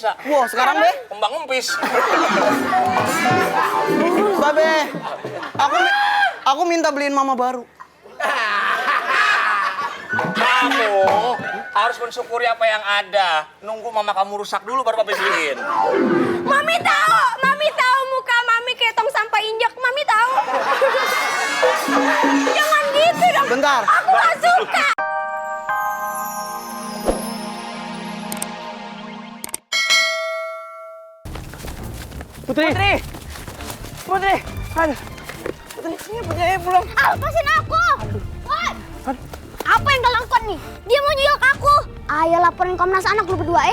Wah, sekarang deh. Kembang empis. Babe, aku minta beliin mama baru. Kamu harus mensyukuri apa yang ada. Nunggu mama kamu rusak dulu baru Babe beliin. Mami tahu muka Mami kayak tong sampah injak. Mami tahu. Jangan gitu dong. Bentar. Aku gak suka. Putri. Aduh. Putri, ini punya belum. Lepasin aku. Woi. Apa yang gak lengkap nih? Dia mau nyuyok aku. Ayo laporin Komnas Anak lu berdua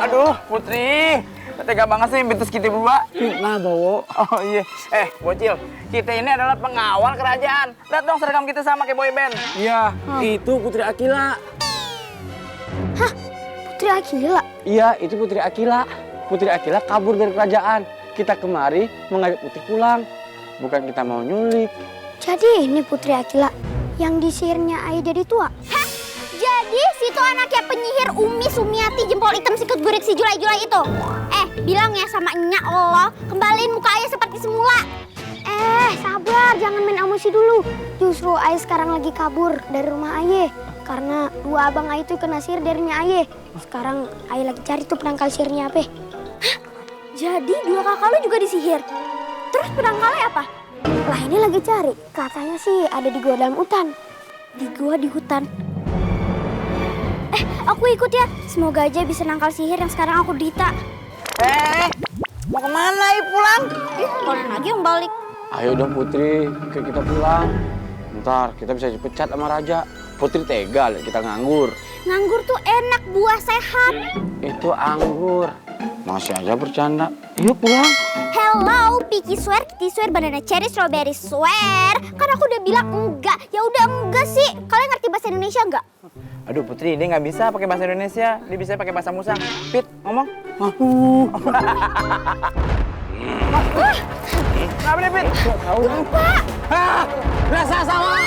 Aduh, Putri. Tega banget sih bintus kita berdua. Fitnah, Bowo. Oh iya. Bocil. Kita ini adalah pengawal kerajaan. Lihat dong seragam kita sama kayak boyband. Iya, itu Putri Akila. Hah? Putri Akila? Iya, itu Putri Akila. Putri Akila kabur dari kerajaan. Kita kemari mengajak Putri pulang. Bukan kita mau nyulik. Jadi ini Putri Akila yang disihirnya Ayah jadi tua? Hah? Jadi situ anaknya penyihir Umi Sumiati jempol hitam sikut gurik si Julai-Julai itu? Bilang ya sama enyak lo, kembaliin muka Ayah seperti semula. Sabar, jangan main emosi dulu. Justru Ayah sekarang lagi kabur dari rumah Ayah. Karena dua abang Ayah itu kena sihir dari Ayah. Sekarang Ayah lagi cari tuh penangkal sihirnya apa. Hah? Jadi dua kakak lo juga disihir? Terus penangkalnya apa? Lah ini lagi cari. Katanya sih ada di gua dalam hutan. Di gua di hutan. Aku ikut ya. Semoga aja bisa nangkal sihir yang sekarang aku derita. Mau kemana, pulang? Kalian lagi yang balik. Ayo dong Putri, kita pulang. Ntar kita bisa dipecat sama Raja. Putri tega liat kita nganggur. Nganggur tuh enak, buah sehat. Itu anggur. Masih aja bercanda. Yuk pulang. Hello, Piki swear, Kitty swear, banana cherry, strawberry swear. Kan aku udah bilang enggak. Ya udah enggak sih. Kalian ngerti bahasa Indonesia enggak? Aduh Putri, dia nggak bisa pakai bahasa Indonesia. Dia bisa pakai bahasa Musang. Pit, ngomong. Kenapa nih, Pit? Tahu dong. Pak! Rasa sama!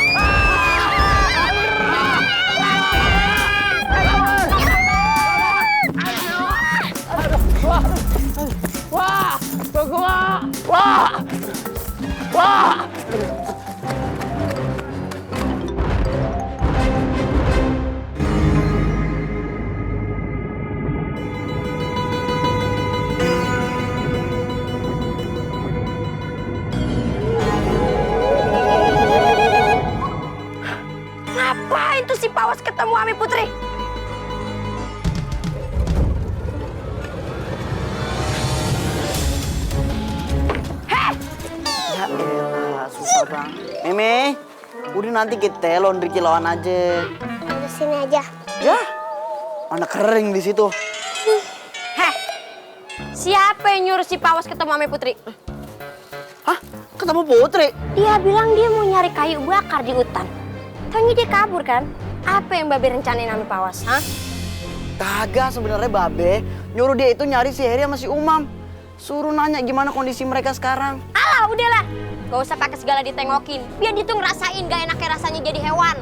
Wah! Wah! Wah! Ngapain tuh si Pawas ketemu Ami Putri? Ya elah, susah banget. Meme, udah nanti kita laundry kilauan aja. Di sini aja. Ya, anak kering di situ. Siapa yang nyuruh si Pawas ketemu Ami Putri? Hah? Ketemu Putri? Dia bilang dia mau nyari kayu bakar di hutan. Taunya dia kabur kan? Apa yang Babe rencanain Ami Pawas, hah? Kagak, sebenarnya Babe nyuruh dia itu nyari si Heri sama si Umam. Suruh nanya gimana kondisi mereka sekarang. Alah, udahlah. Gak usah pakai segala ditengokin. Biar dia tuh ngerasain gak enaknya rasanya jadi hewan.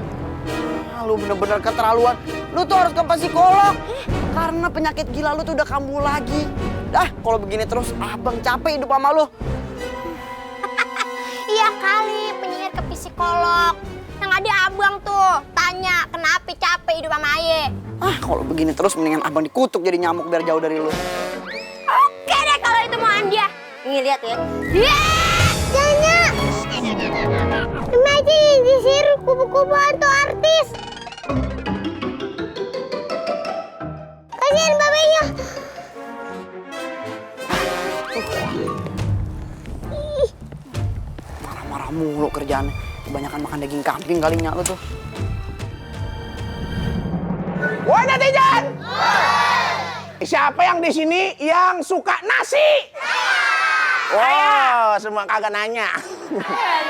Lu bener-bener keterlaluan. Lu tuh harus ke psikolog. Karena penyakit gila lu tuh udah kambuh lagi. Dah, kalau begini terus abang capek hidup sama lu. Iya kali, penyihir ke psikolog. Yang ada abang tuh tanya kenapa capek hidup sama Aye. Kalau begini terus mendingan abang dikutuk jadi nyamuk biar jauh dari lu. Oke deh kalau itu mau Andia. Nih lihat ya. Janya. Imagine disir kupu-kupu hantu artis. Kasihan babenya. Marah-marah mulu kerjaannya. Kebanyakan makan daging kambing kalinya lu tuh. Woi netizen! Siapa yang di sini yang suka nasi? Wow, semua kagak nanya.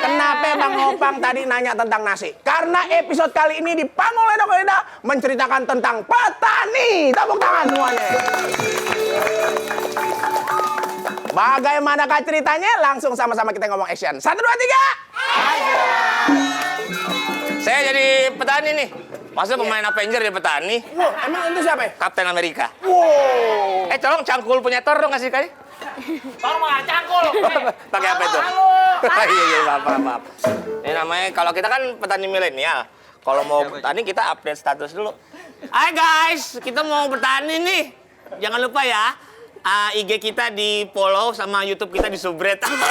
Kenapa Bang Opang tadi nanya tentang nasi? Karena episode kali ini di Pangoledok Lidah menceritakan tentang petani. Tepuk tangan semuanya. Bagaimanakah ceritanya? Langsung sama-sama kita ngomong action. 1, 2, 3. Saya jadi petani nih. Masa pemain Avenger dia petani? Wah, emang itu siapa ya? Kapten Amerika. Wow. Tolong cangkul punya Thor dong kasih kali. Thor mah cangkul. Pakai apa itu? Iya, maaf. Ini namanya, kalau kita kan petani milenial. Kalau mau bertani kita update status dulu. Hai guys, kita mau bertani nih. Jangan lupa ya, IG kita di follow sama YouTube kita di subscribe. Petani.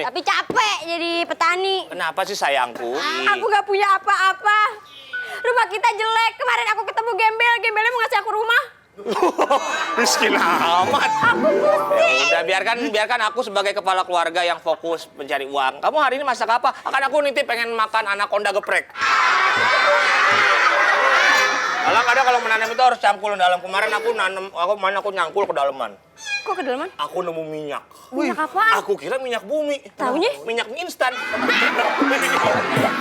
Tapi capek jadi petani. Kenapa sih sayangku? Aku gak punya apa-apa. Rumah kita jelek. Kemarin aku ketemu gembel. Gembelnya mau ngasih aku rumah. Miskin amat. Aku pusing. Udah biarkan aku sebagai kepala keluarga yang fokus mencari uang. Kamu hari ini masak apa? Akan aku nitip pengen makan anaconda geprek. Kalau menanam itu harus cangkul dalam. Kemarin aku nyangkul ke daleman. Kok ke dalaman? Aku nemu minyak. Minyak apaan? Aku kira minyak bumi. Taunya? Minyak mie instan.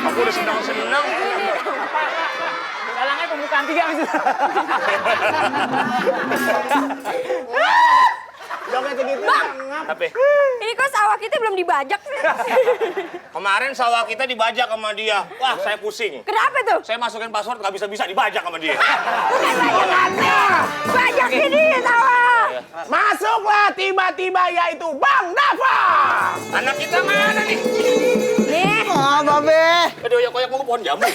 Aku udah senang-senang. Dalangnya pembukaan 3 maksudnya. Joget segitu. Tapi Ini kok sawah kita belum dibajak sih? kemarin sawah kita dibajak sama dia. Wah, saya pusing. Kenapa tuh? Saya masukin password nggak bisa dibajak sama dia. Bukan bajakannya. Bajak ini sawah. Masuklah tiba-tiba yaitu Bang Dava. Anak kita mana nih? Nih. Babe. Aduh, ya koyak mau pohon jambu.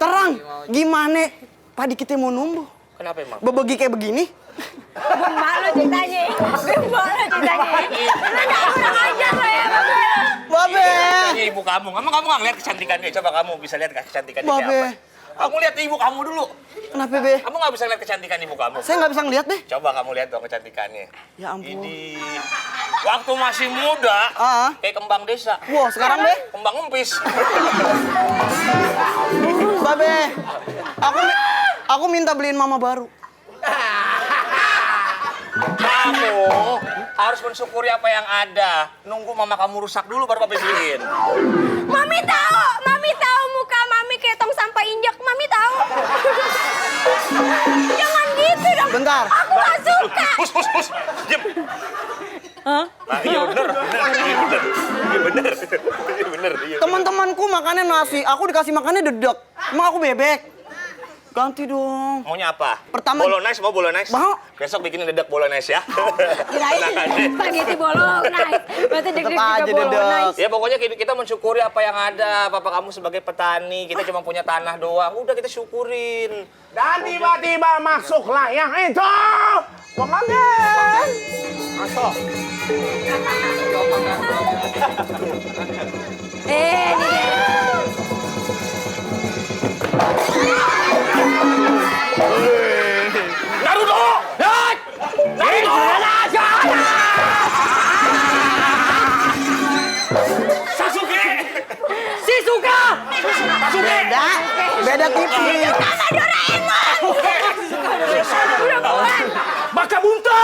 Terang, gimana padi kita mau numbuh? Kenapa emang? Bebegi kayak begini? Malu ceritanya. Malu ceritanya. Lu gak kurang ajar lo ya. Babe. Ini ibu kamu. Emang kamu nggak ngeliat kecantikannya? Coba kamu bisa lihat kecantikannya kayak Babe. apa? Kamu lihat ibu kamu dulu. Kenapa, Be? Kamu nggak bisa lihat kecantikan ibu kamu. Saya nggak bisa ngeliat deh. Coba kamu lihat dong kecantikannya. Ya ampun. Ini waktu masih muda, kayak kembang desa. Wah, sekarang, Be? Kembang empis. Babe. Aku minta beliin mama baru. Kamu harus mensyukuri apa yang ada. Nunggu mama kamu rusak dulu baru papi beliin. Mami tahu muka mami kayak tong sampah injak. Mami tahu. Jangan gitu dong. Bentar. Aku gak suka. Pus. Diam. Hah? Nah, iya bener. Teman-temanku makannya nasi, aku dikasih makannya dedek. Emang aku bebek? Ganti dong. Maunya apa? Pertama- Bolognese, mau bolognese? Mau. Besok bikin dedek bolognese ya. Kirain spaghetti bolognese. Berarti Tetep deg-deg aja juga bolognese. Ya pokoknya kita mensyukuri apa yang ada. Papa kamu sebagai petani, kita cuma punya tanah doang. Udah kita syukurin. Dan tiba-tiba masuklah yang itu. Komandan. Masuk. Ini dia. Naruto! Sasuke! Shizuka! Beda tipis. Baka bunta!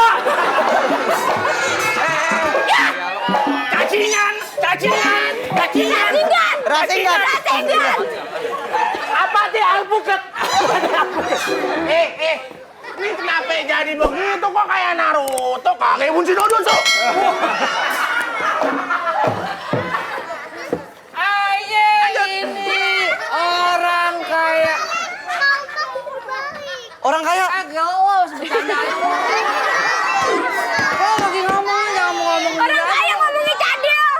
Cacingan! Rasengan. Apa sih alpukat? Ini kenapa jadi begitu kok kayak Naruto? Kakek Bunsi Dodo, so. Aye, ini orang kaya. Orang kaya. Agak wow bercandaan. Kok lagi ngomong, jangan ngomong. Orang kaya ngomongin cadel.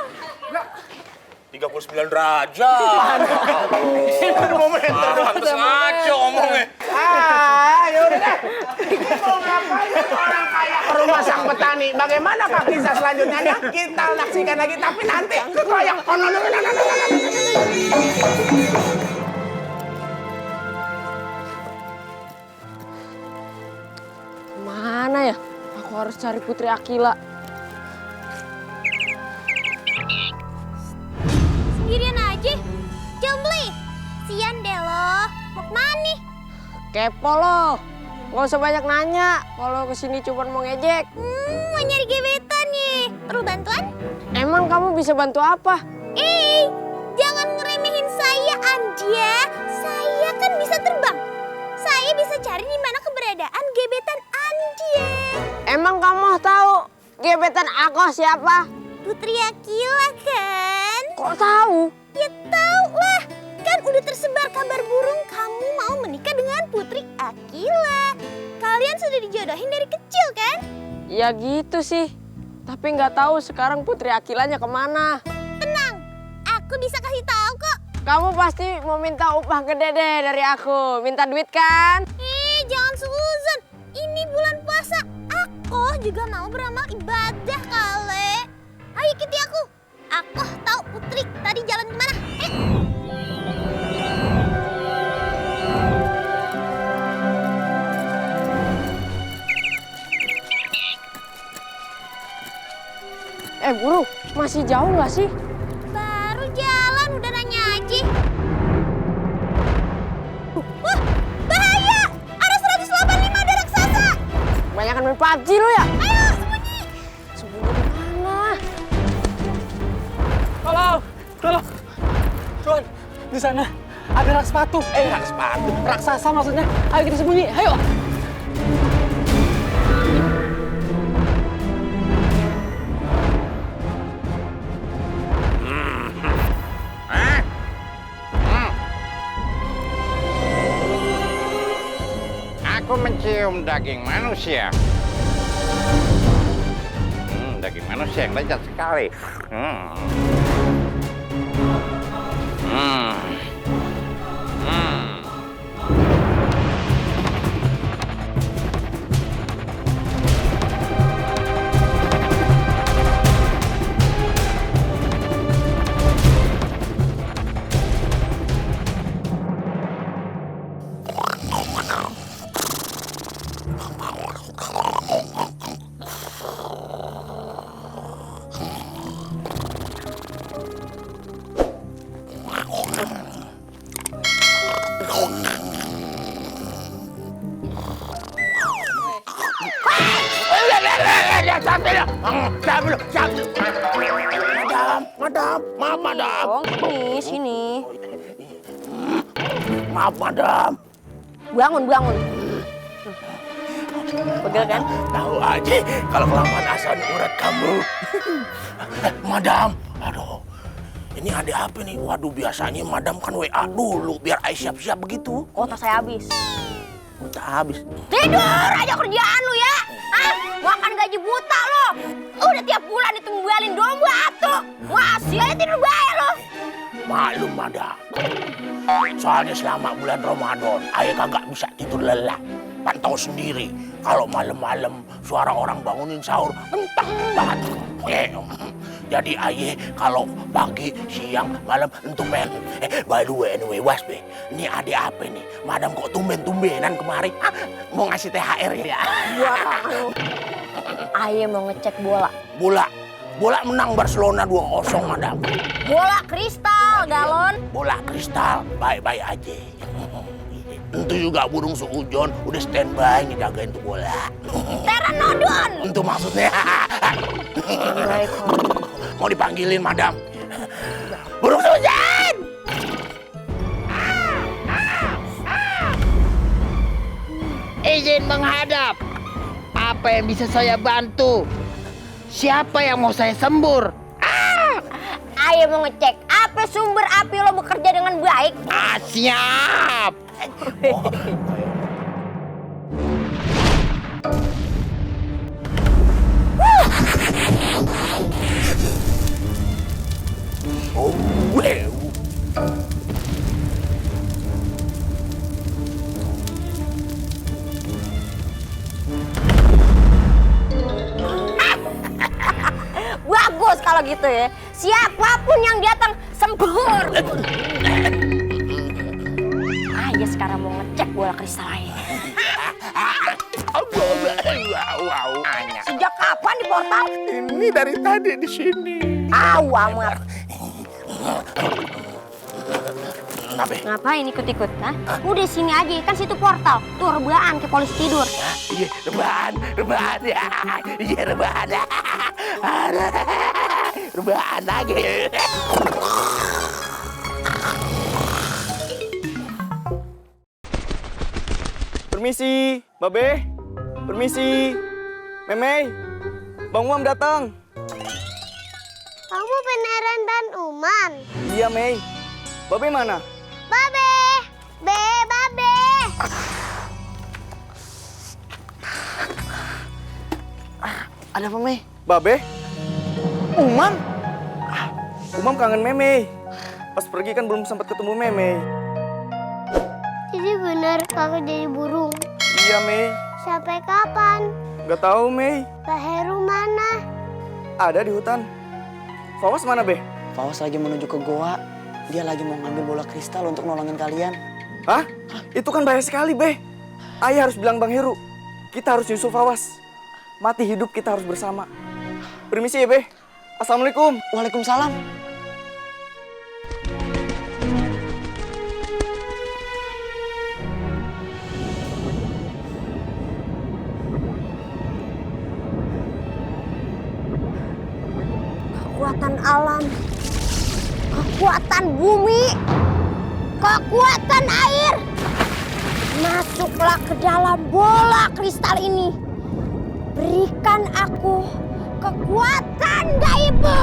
39 derajat. Pantes ngaco ngomongnya. Yaudah deh. Mau ngapain orang kaya ke rumah sang petani? Bagaimana Pak kisah selanjutnya? Kita saksikan lagi, tapi nanti keroyak. Mana ya? Aku harus cari Putri Akila. Sendirian aja. Jombli. Sian deh lo. Mau kemana nih? Kepo lo. Gak usah banyak nanya. Kalau kesini cuma mau ngejek. Mau nyari gebetan nih. Perlu bantuan? Emang kamu bisa bantu apa? Jangan ngeremehin saya, Anja. Saya kan bisa terbang. Saya bisa cari di mana keberadaan gebetan Anja. Emang kamu tahu gebetan aku siapa? Putri Akila kan? Kok tahu? Ya tahu lah. Kan udah tersebar kabar burung kamu mau menikah dengan Putri Akila. Kalian sudah dijodohin dari kecil kan? Ya gitu sih. Tapi nggak tahu sekarang Putri Akilanya kemana. Tenang, aku bisa kasih tahu kok. Kamu pasti mau minta upah gede deh dari aku. Minta duit kan? Jangan suzon. Ini bulan puasa. Aku juga mau beramal ibadah kale. Ayo ikuti aku. Aku tahu Putri tadi jalan kemana. Guru, masih jauh nggak sih? Baru jalan udah nanya aja. Wah, bahaya! Ada 185 ada raksasa. Banyakan main PUBG lo ya? Ayo sembunyi. Sembunyi di mana? Tolong! Tuan, di sana ada rak sepatu. Rak sepatu. Raksasa maksudnya. Ayo kita sembunyi, ayo! Aku mencium daging manusia. Daging manusia yang lezat sekali. Madam, maaf madam. Oh, sini. Maaf madam. Bangun. Pegel kan? Tahu aja kalau kelamaan asal urat kamu. Madam, aduh. Ini ada apa nih? Waduh, biasanya madam kan WA dulu biar Ais siap-siap begitu. Kota saya habis. Udah habis. Tidur aja kerjaan lu ya. Makan gaji buta lo. Udah tiap bulan ditumbalin domba atuh. Masih aja tidur bae lo. Maklum madam. Soalnya selama bulan Ramadan, ayah kagak bisa tidur lelap. Pantau sendiri, kalau malam-malam suara orang bangunin sahur, entah banget. Jadi ayah kalau pagi, siang, malam entumen. By the way, anyway, Wasbe, ini ada apa nih? Madam kok tumben-tumbenan kemari? Mau ngasih THR ya? Aye mau ngecek bola. Bola menang Barcelona 2-0, madam. Bola kristal, galon. Bola kristal, baik-baik aja. Itu juga burung seujon udah standby ngejagain tuh bola. Pteranodon. Itu maksudnya. Mau dipanggilin madam. Burung seujon. Izin menghadap. Apa yang bisa saya bantu? Siapa yang mau saya sembur? Ayo mau ngecek apa sumber api lo bekerja dengan baik. Siap. Oh, well. Bagus kalau gitu ya. Siapapun yang datang sembur. Ayo sekarang mau ngecek bola kristal aja. Wow. Sejak kapan di portal? Ini dari tadi di sini. Amat. Ngapain ikut-ikut? Udah sini aja, kan situ portal. Tuh rebahan ke polisi tidur. Iya, rebahan ya. Iya, rebahan. Rebahan lagi. Permisi, Babe. Permisi. Memei, Bang Umam datang. beneran dan Umam. Iya, Mei. Babe mana? Babe, babe. Ada apa, Mei? Babe? Umam? Umam kangen Meme. Pas pergi kan belum sempat ketemu Meme. Jadi benar kakak jadi burung. Iya, Mei. Sampai kapan? Gak tahu, Mei. Pak Heru mana? Ada di hutan. Fawas mana, Be? Fawas lagi menuju ke goa. Dia lagi mau ngambil bola kristal untuk nolongin kalian. Hah? Itu kan bahaya sekali, Be. Ayah harus bilang Bang Heru. Kita harus nyusul Fawas. Mati hidup kita harus bersama. Permisi ya, Be. Assalamualaikum. Waalaikumsalam. Kekuatan alam, kekuatan bumi, kekuatan air. Masuklah ke dalam bola kristal ini. Berikan aku kekuatan gaibmu.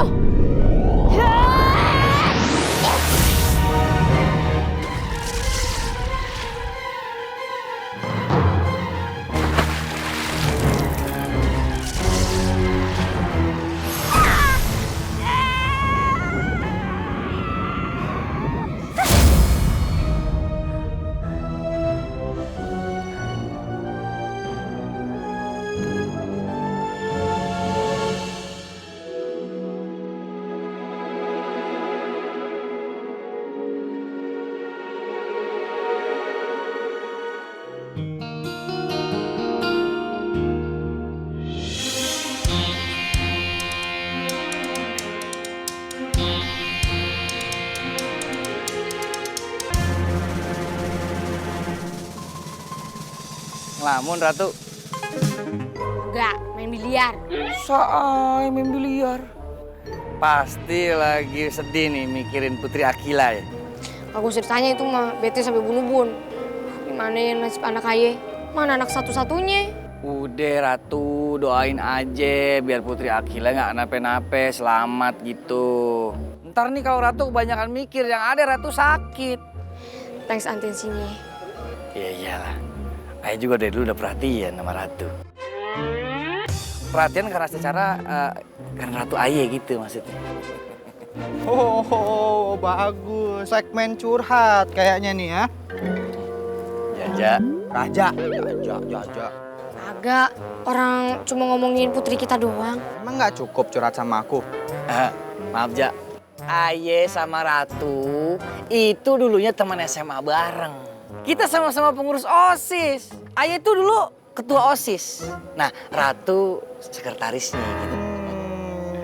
Ngelamun, Ratu. Enggak, main biliar. Saai main biliar. Pasti lagi sedih nih mikirin Putri Akila ya. Aku ceritanya itu mah bete sampai bunuh-bun. Gimana ya nasib anak ayah? Mana anak satu-satunya? Udah, Ratu, doain aja biar Putri Akila nggak nape-nape, selamat gitu. Ntar nih kalau Ratu kebanyakan mikir, yang ada Ratu sakit. Thanks atensinya. Iya iyalah. Ayah juga dari dulu udah perhatian sama Ratu. Perhatian karena secara karena Ratu Ayah gitu maksudnya. Oh, bagus. Segmen curhat kayaknya nih ya. Jaja. Raja. Agak, orang cuma ngomongin putri kita doang. Emang nggak cukup curhat sama aku? Maaf, Ja. Ayah sama Ratu itu dulunya teman SMA bareng. Kita sama-sama pengurus OSIS. Ayah itu dulu ketua OSIS. Nah, Ratu sekretarisnya gitu.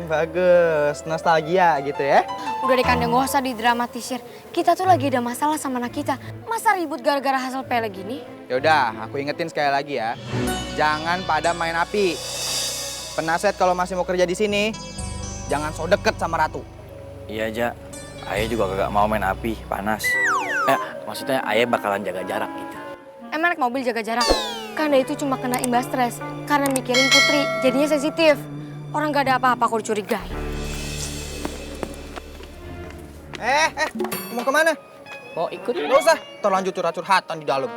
Bagus. Nostalgia gitu ya. Udah deh kandang, gak usah didramatisir. Kita tuh lagi ada masalah sama anak kita. Masa ribut gara-gara hasil pele gini? Yaudah, aku ingetin sekali lagi ya. Jangan pada main api. Penasehat kalau masih mau kerja di sini, jangan so deket sama Ratu. Iya, Ja. Ayah juga kagak mau main api, panas. Maksudnya ayah bakalan jaga jarak gitu. Emang naik mobil jaga jarak? Kanda itu cuma kena imbas stres karena mikirin putri, jadinya sensitif. Orang gak ada apa-apa kok dicurigai. Mau kemana? Mau ikut? Gak usah, terlanjut curhat-curhatan di dalam.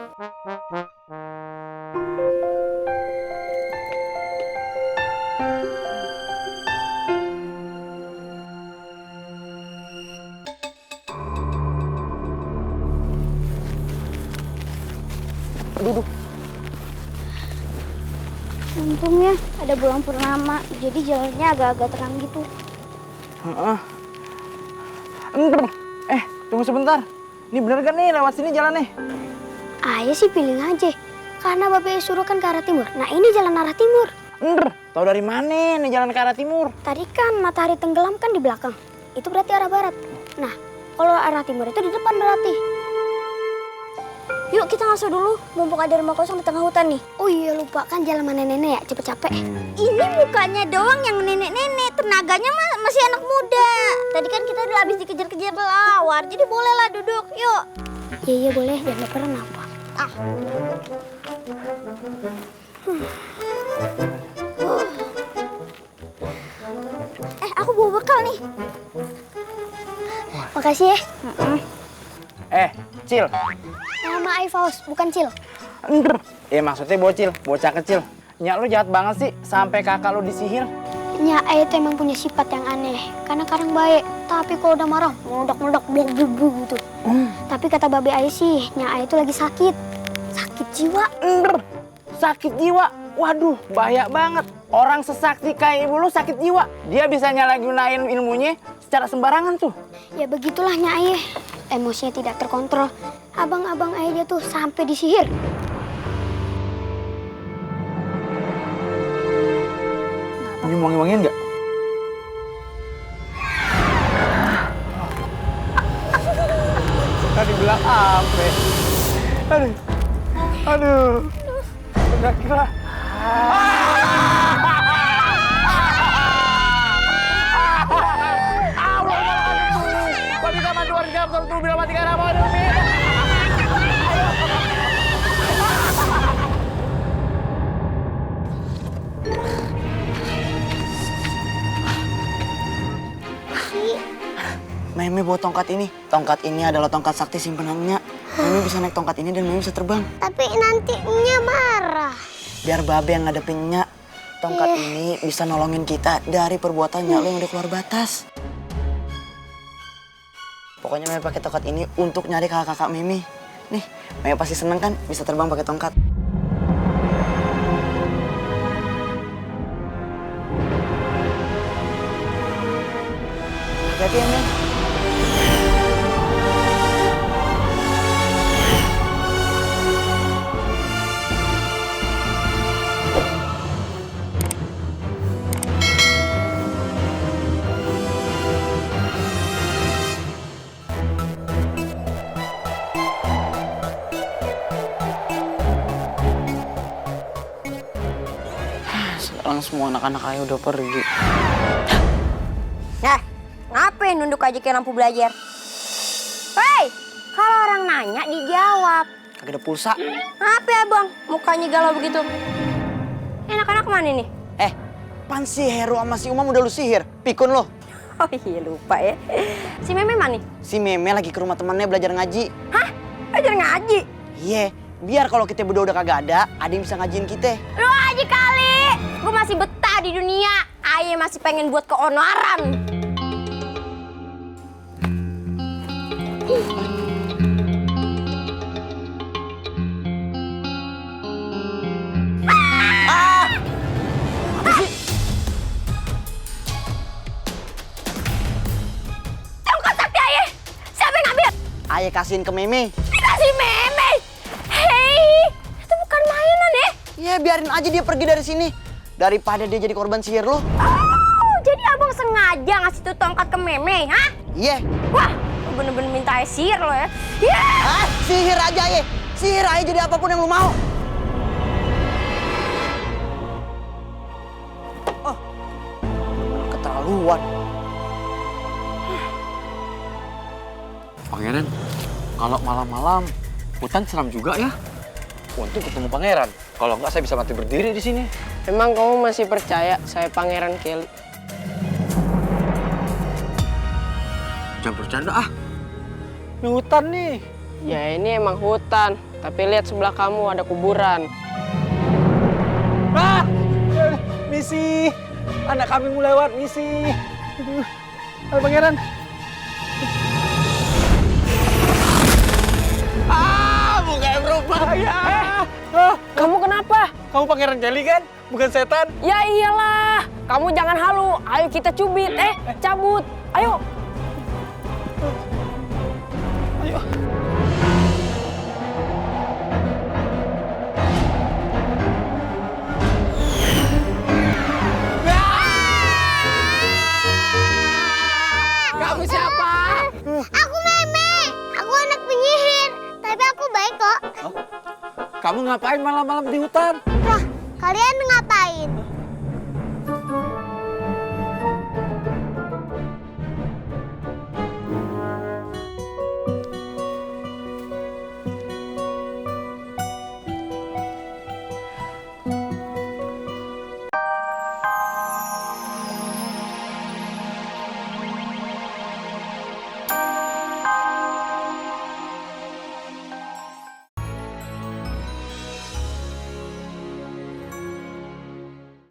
Duduk. Untungnya ada bulan purnama, jadi jalannya agak-agak terang gitu. Tunggu sebentar. Ini bener kan nih lewat sini jalannya? Ayah sih pilih aja, karena bapak suruh kan ke arah timur. Nah ini jalan arah timur. Tahu dari mana nih jalan ke arah timur? Tadi kan matahari tenggelam kan di belakang. Itu berarti arah barat. Nah, kalau arah timur itu di depan berarti. Yuk kita ngasuh dulu, mumpung ada rumah kosong di tengah hutan nih. Oh iya lupa, kan jalan sama nenek-nenek ya, cepet capek. Ini mukanya doang yang nenek-nenek, tenaganya masih anak muda. Tadi kan kita udah habis dikejar-kejar pelawar, jadi bolehlah duduk, yuk. Iya boleh, jangan laparan apa. Aku bawa bekal nih. Makasih ya. Cil. Nama Ai Faus, bukan Cil. Maksudnya bocil, bocah kecil. Nyak lu jahat banget sih, sampai kakak lu disihir. Nya Ai itu emang punya sifat yang aneh. Karena kadang baik, tapi kalau udah marah, meledak-meledak, blok-blok gitu. Tapi kata Babe Ai sih, Nya Ai itu lagi sakit. Sakit jiwa. Sakit jiwa? Waduh, bahaya banget. Orang sesakti kayak ibu lu sakit jiwa. Dia bisa nyalahgunain ilmunya secara sembarangan tuh. Ya begitulah Nya Ai. Emosinya tidak terkontrol. Abang-abang Ai dia tuh sampai disihir. Ini wangi-wangian nggak? Tadi bilang apa? Aduh. Udah kira. Meme bawa tongkat ini. Tongkat ini adalah tongkat sakti simpenannya. Meme bisa naik tongkat ini dan Meme bisa terbang. Tapi nanti Nya marah. Biar Babe yang ngadepin Nya. Tongkat ini bisa nolongin kita dari perbuatan Nya lo yang udah keluar batas. Pokoknya Meme pakai tongkat ini untuk nyari kakak-kakak Meme. Nih, Meme pasti seneng kan bisa terbang pakai tongkat. Hati-hati ya, Meme. Sekarang semua anak-anak ayah udah pergi. Nah, ngapain nunduk aja kayak lampu belajar? Hei, kalau orang nanya dijawab. Kagak ada pulsa. Apa ya bang? Mukanya galau begitu. Anak-anak mana nih? Pan si Heru sama si Umam udah lu sihir. Pikun lo. Oh iya lupa ya. Si Meme mana nih? Si Meme lagi ke rumah temannya belajar ngaji. Hah? Belajar ngaji? Iya, biar kalau kita berdua udah kagak ada yang bisa ngajiin kita. Lu aja kali. Gue masih betah di dunia. Aye masih pengen buat keonaran. Tongkat sakti Aye. Siapa yang ngambil? Ayah kasihin ke Meme. Dikasih Meme. Hei, itu bukan mainan ya. Ya biarin aja dia pergi dari sini. Daripada dia jadi korban sihir lo. Oh, jadi abang sengaja ngasih tuh tongkat ke Meme, hah? Iya. Wah, lu bener-bener minta Aye sihir lo ya. Sihir aja ya. Sihir aja jadi apapun yang lu mau. Oh, keterlaluan. Pangeran, kalau malam-malam hutan seram juga ya. Untung ketemu pangeran. Kalau enggak saya bisa mati berdiri di sini. Emang kamu masih percaya saya Pangeran Kelly? Jangan bercanda ah. Ini hutan nih. Ya ini emang hutan, tapi lihat sebelah kamu ada kuburan. Ah! Misi! Anak kami mau lewat, misi! Aduh, pangeran! Bukan berubah. Kamu kenapa? Kamu Pangeran Kelly kan? Bukan setan? Ya iyalah, kamu jangan halu. Ayo kita cubit, cabut. Ayo. Ayo. Kamu siapa? Aku Meme. Aku anak penyihir. Tapi aku baik kok. Kamu ngapain malam-malam di hutan? Lah, kalian ngapain?